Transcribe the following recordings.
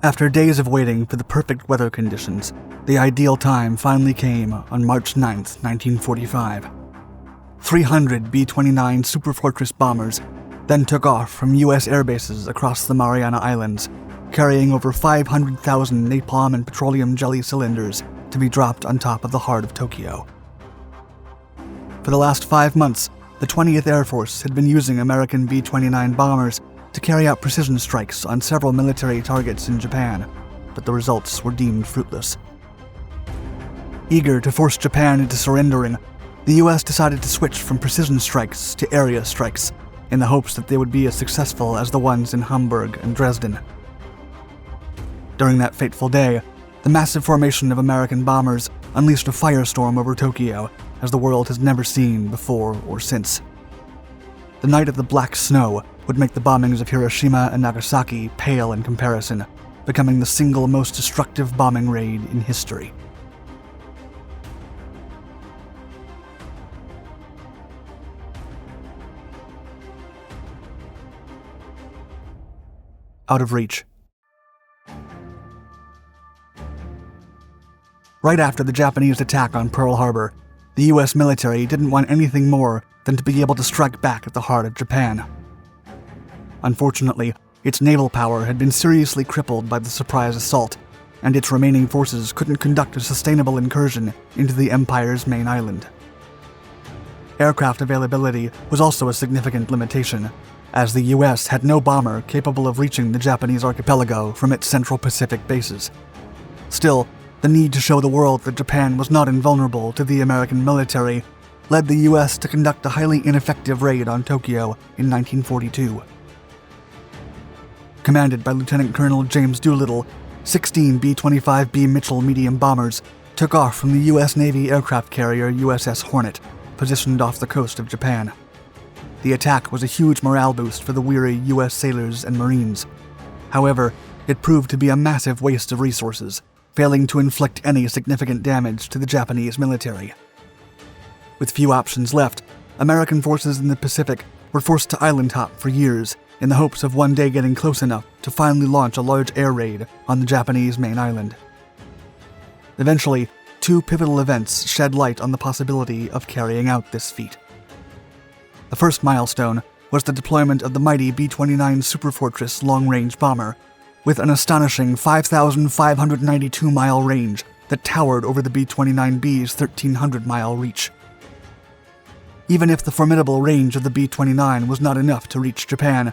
After days of waiting for the perfect weather conditions, the ideal time finally came on March 9, 1945. 300 B-29 Superfortress bombers then took off from U.S. airbases across the Mariana Islands, carrying over 500,000 napalm and petroleum jelly cylinders to be dropped on top of the heart of Tokyo. For the last 5 months, the 20th Air Force had been using American B-29 bombers to carry out precision strikes on several military targets in Japan, but the results were deemed fruitless. Eager to force Japan into surrendering, the U.S. decided to switch from precision strikes to area strikes in the hopes that they would be as successful as the ones in Hamburg and Dresden. During that fateful day, the massive formation of American bombers unleashed a firestorm over Tokyo as the world has never seen before or since. The night of the black snow would make the bombings of Hiroshima and Nagasaki pale in comparison, becoming the single most destructive bombing raid in history. Out of reach. Right after the Japanese attack on Pearl Harbor, the U.S. military didn't want anything more than to be able to strike back at the heart of Japan. Unfortunately, its naval power had been seriously crippled by the surprise assault, and its remaining forces couldn't conduct a sustainable incursion into the empire's main island. Aircraft availability was also a significant limitation, as the U.S. had no bomber capable of reaching the Japanese archipelago from its Central Pacific bases. Still, the need to show the world that Japan was not invulnerable to the American military led the U.S. to conduct a highly ineffective raid on Tokyo in 1942. Commanded by Lieutenant Colonel James Doolittle, 16 B-25B Mitchell medium bombers took off from the U.S. Navy aircraft carrier USS Hornet, positioned off the coast of Japan. The attack was a huge morale boost for the weary U.S. sailors and Marines. However, it proved to be a massive waste of resources, failing to inflict any significant damage to the Japanese military. With few options left, American forces in the Pacific were forced to island hop for years in the hopes of one day getting close enough to finally launch a large air raid on the Japanese main island. Eventually, two pivotal events shed light on the possibility of carrying out this feat. The first milestone was the deployment of the mighty B-29 Superfortress long-range bomber, with an astonishing 5,592-mile range that towered over the B-29B's 1,300-mile reach. Even if the formidable range of the B-29 was not enough to reach Japan,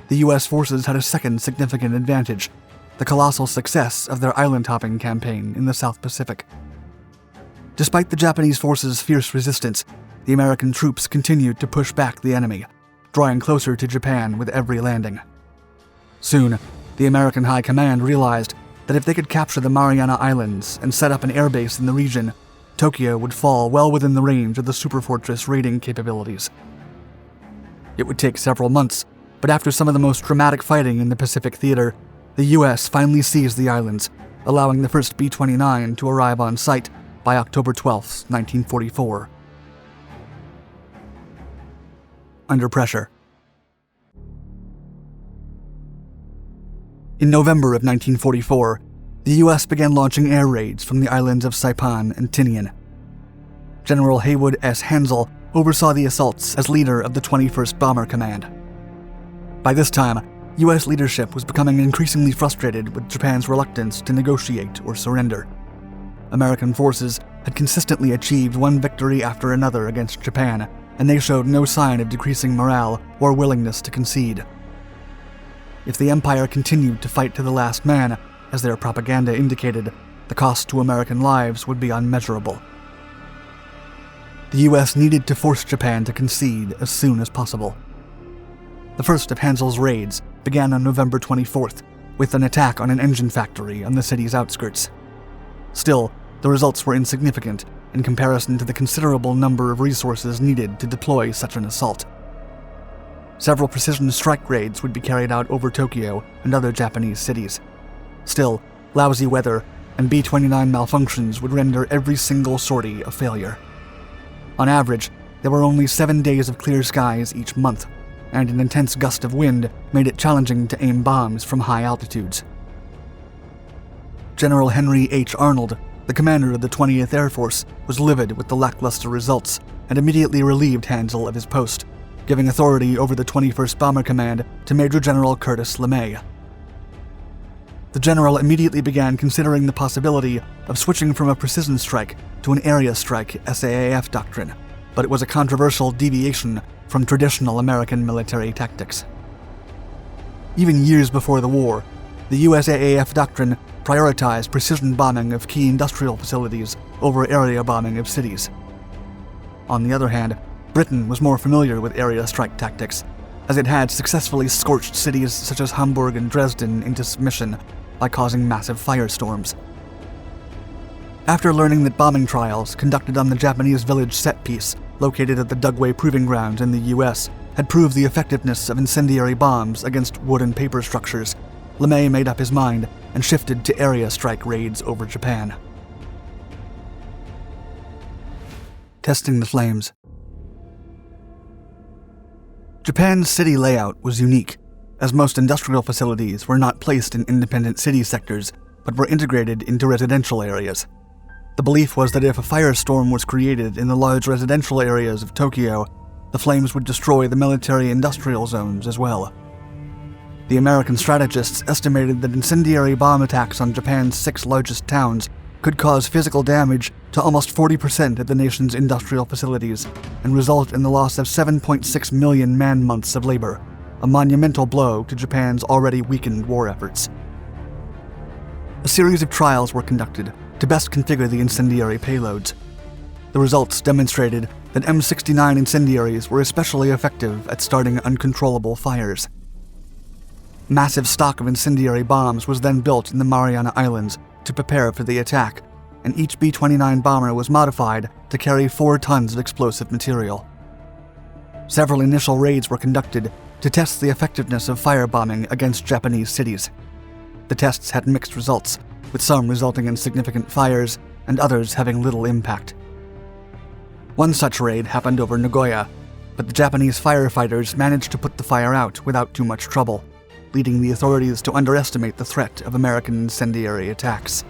the U.S. forces had a second significant advantage: the colossal success of their island-hopping campaign in the South Pacific. Despite the Japanese forces' fierce resistance, the American troops continued to push back the enemy, drawing closer to Japan with every landing. Soon, the American High Command realized that if they could capture the Mariana Islands and set up an airbase in the region, Tokyo would fall well within the range of the Superfortress raiding capabilities. It would take several months, but after some of the most dramatic fighting in the Pacific theater, the U.S. finally seized the islands, allowing the first B-29 to arrive on site by October 12, 1944. Under pressure. In November of 1944, the U.S. began launching air raids from the islands of Saipan and Tinian. General Haywood S. Hansel oversaw the assaults as leader of the 21st Bomber Command. By this time, U.S. leadership was becoming increasingly frustrated with Japan's reluctance to negotiate or surrender. American forces had consistently achieved one victory after another against Japan, and they showed no sign of decreasing morale or willingness to concede. If the Empire continued to fight to the last man, as their propaganda indicated, the cost to American lives would be unmeasurable. The U.S. needed to force Japan to concede as soon as possible. The first of Hansel's raids began on November 24th, with an attack on an engine factory on the city's outskirts. Still, the results were insignificant in comparison to the considerable number of resources needed to deploy such an assault. Several precision strike raids would be carried out over Tokyo and other Japanese cities. Still, lousy weather and B-29 malfunctions would render every single sortie a failure. On average, there were only 7 days of clear skies each month, and an intense gust of wind made it challenging to aim bombs from high altitudes. General Henry H. Arnold, the commander of the 20th Air Force, was livid with the lackluster results and immediately relieved Hansel of his post, giving authority over the 21st Bomber Command to Major General Curtis LeMay. The general immediately began considering the possibility of switching from a precision strike to an area strike SAAF doctrine, but it was a controversial deviation from traditional American military tactics. Even years before the war, the USAAF doctrine prioritized precision bombing of key industrial facilities over area bombing of cities. On the other hand, Britain was more familiar with area strike tactics, as it had successfully scorched cities such as Hamburg and Dresden into submission by causing massive firestorms. After learning that bombing trials conducted on the Japanese village set piece located at the Dugway Proving Ground in the US had proved the effectiveness of incendiary bombs against wood and paper structures, LeMay made up his mind and shifted to area strike raids over Japan. Testing the flames. Japan's city layout was unique, as most industrial facilities were not placed in independent city sectors, but were integrated into residential areas. The belief was that if a firestorm was created in the large residential areas of Tokyo, the flames would destroy the military-industrial zones as well. The American strategists estimated that incendiary bomb attacks on Japan's 6 largest towns could cause physical damage to almost 40% of the nation's industrial facilities and result in the loss of 7.6 million man-months of labor, a monumental blow to Japan's already weakened war efforts. A series of trials were conducted to best configure the incendiary payloads. The results demonstrated that M69 incendiaries were especially effective at starting uncontrollable fires. Massive stock of incendiary bombs was then built in the Mariana Islands to prepare for the attack, and each B-29 bomber was modified to carry 4 tons of explosive material. Several initial raids were conducted to test the effectiveness of firebombing against Japanese cities. The tests had mixed results, with some resulting in significant fires and others having little impact. One such raid happened over Nagoya, but the Japanese firefighters managed to put the fire out without too much trouble, leading the authorities to underestimate the threat of American incendiary attacks.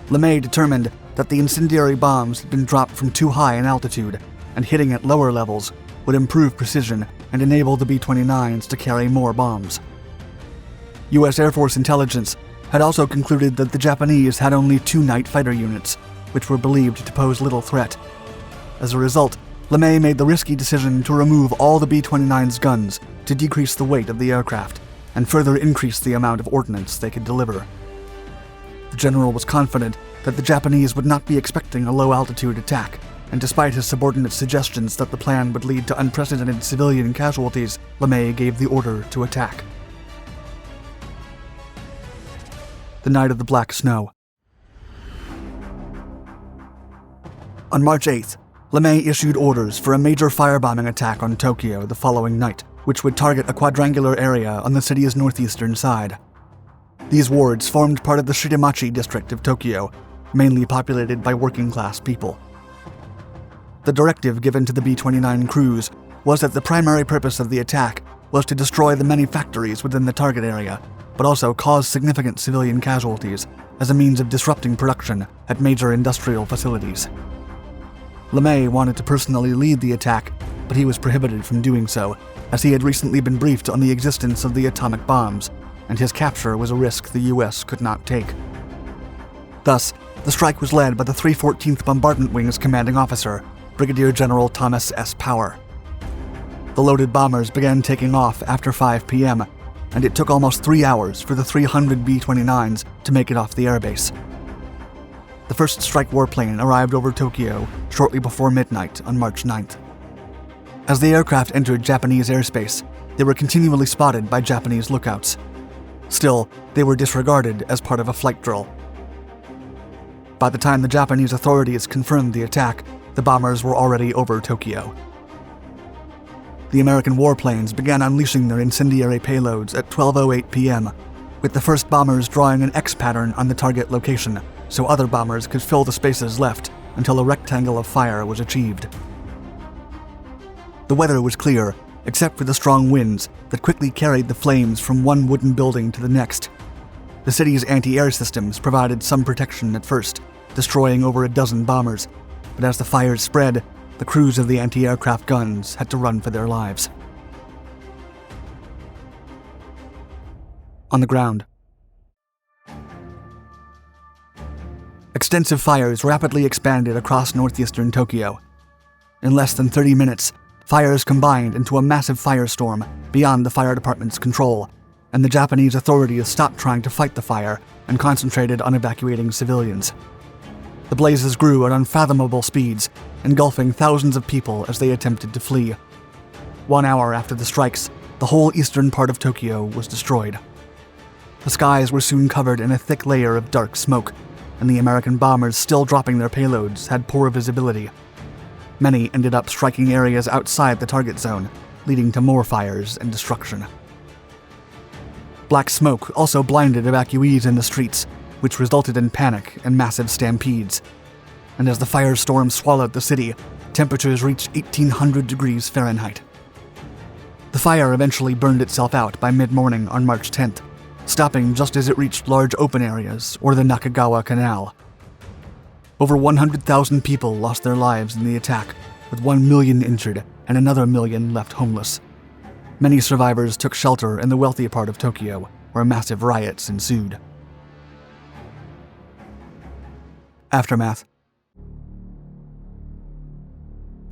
LeMay determined that the incendiary bombs had been dropped from too high an altitude, and hitting at lower levels would improve precision and enable the B-29s to carry more bombs. U.S. Air Force intelligence had also concluded that the Japanese had only 2 night fighter units, which were believed to pose little threat. As a result, LeMay made the risky decision to remove all the B-29's guns to decrease the weight of the aircraft and further increase the amount of ordnance they could deliver. The general was confident that the Japanese would not be expecting a low-altitude attack, and despite his subordinate's suggestions that the plan would lead to unprecedented civilian casualties, LeMay gave the order to attack. The night of the black snow. On March 8th, LeMay issued orders for a major firebombing attack on Tokyo the following night, which would target a quadrangular area on the city's northeastern side. These wards formed part of the Shitamachi district of Tokyo, mainly populated by working-class people. The directive given to the B-29 crews was that the primary purpose of the attack was to destroy the many factories within the target area, but also cause significant civilian casualties as a means of disrupting production at major industrial facilities. LeMay wanted to personally lead the attack, but he was prohibited from doing so, as he had recently been briefed on the existence of the atomic bombs, and his capture was a risk the U.S. could not take. Thus, the strike was led by the 314th Bombardment Wing's commanding officer, Brigadier General Thomas S. Power. The loaded bombers began taking off after 5 p.m., and it took almost 3 hours for the 300 B-29s to make it off the airbase. The first strike warplane arrived over Tokyo shortly before midnight on March 9th. As the aircraft entered Japanese airspace, they were continually spotted by Japanese lookouts. Still, they were disregarded as part of a flight drill. By the time the Japanese authorities confirmed the attack, the bombers were already over Tokyo. The American warplanes began unleashing their incendiary payloads at 12:08 p.m., with the first bombers drawing an X pattern on the target location, so other bombers could fill the spaces left until a rectangle of fire was achieved. The weather was clear, except for the strong winds that quickly carried the flames from one wooden building to the next. The city's anti-air systems provided some protection at first, destroying over a dozen bombers, but as the fires spread, the crews of the anti-aircraft guns had to run for their lives. On the ground. Extensive fires rapidly expanded across northeastern Tokyo. In less than 30 minutes, fires combined into a massive firestorm beyond the fire department's control, and the Japanese authorities stopped trying to fight the fire and concentrated on evacuating civilians. The blazes grew at unfathomable speeds, engulfing thousands of people as they attempted to flee. 1 hour after the strikes, the whole eastern part of Tokyo was destroyed. The skies were soon covered in a thick layer of dark smoke, and the American bombers still dropping their payloads had poor visibility. Many ended up striking areas outside the target zone, leading to more fires and destruction. Black smoke also blinded evacuees in the streets, which resulted in panic and massive stampedes. And as the firestorm swallowed the city, temperatures reached 1,800 degrees Fahrenheit. The fire eventually burned itself out by mid-morning on March 10th, stopping just as it reached large open areas or the Nakagawa Canal. Over 100,000 people lost their lives in the attack, with 1 million injured and another million left homeless. Many survivors took shelter in the wealthy part of Tokyo, where massive riots ensued. Aftermath.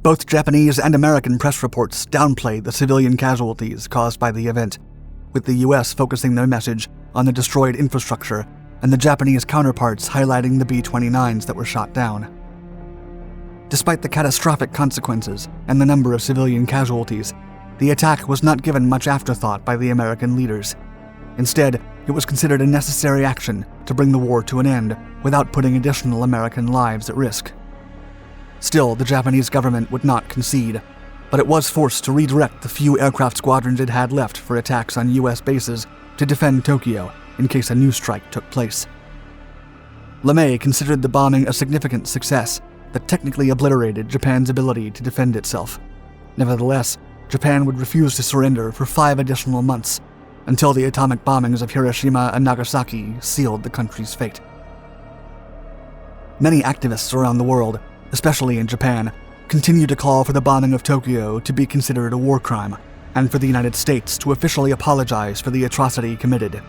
Both Japanese and American press reports downplayed the civilian casualties caused by the event, with the US focusing their message on the destroyed infrastructure and the Japanese counterparts highlighting the B-29s that were shot down. Despite the catastrophic consequences and the number of civilian casualties, the attack was not given much afterthought by the American leaders. Instead, it was considered a necessary action to bring the war to an end without putting additional American lives at risk. Still, the Japanese government would not concede, but it was forced to redirect the few aircraft squadrons it had left for attacks on US bases to defend Tokyo in case a new strike took place. LeMay considered the bombing a significant success that technically obliterated Japan's ability to defend itself. Nevertheless, Japan would refuse to surrender for 5 additional months, until the atomic bombings of Hiroshima and Nagasaki sealed the country's fate. Many activists around the world, especially in Japan, continue to call for the bombing of Tokyo to be considered a war crime, and for the United States to officially apologize for the atrocity committed.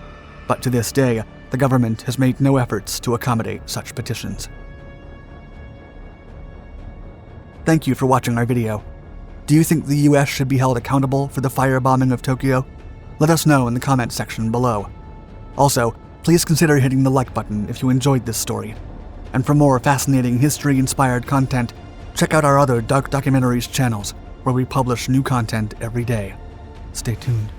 But to this day, the government has made no efforts to accommodate such petitions. Thank you for watching our video. Do you think the US should be held accountable for the firebombing of Tokyo? Let us know in the comment section below. Also, please consider hitting the like button if you enjoyed this story. And for more fascinating history-inspired content, check out our other Dark Documentaries channels, where we publish new content every day. Stay tuned.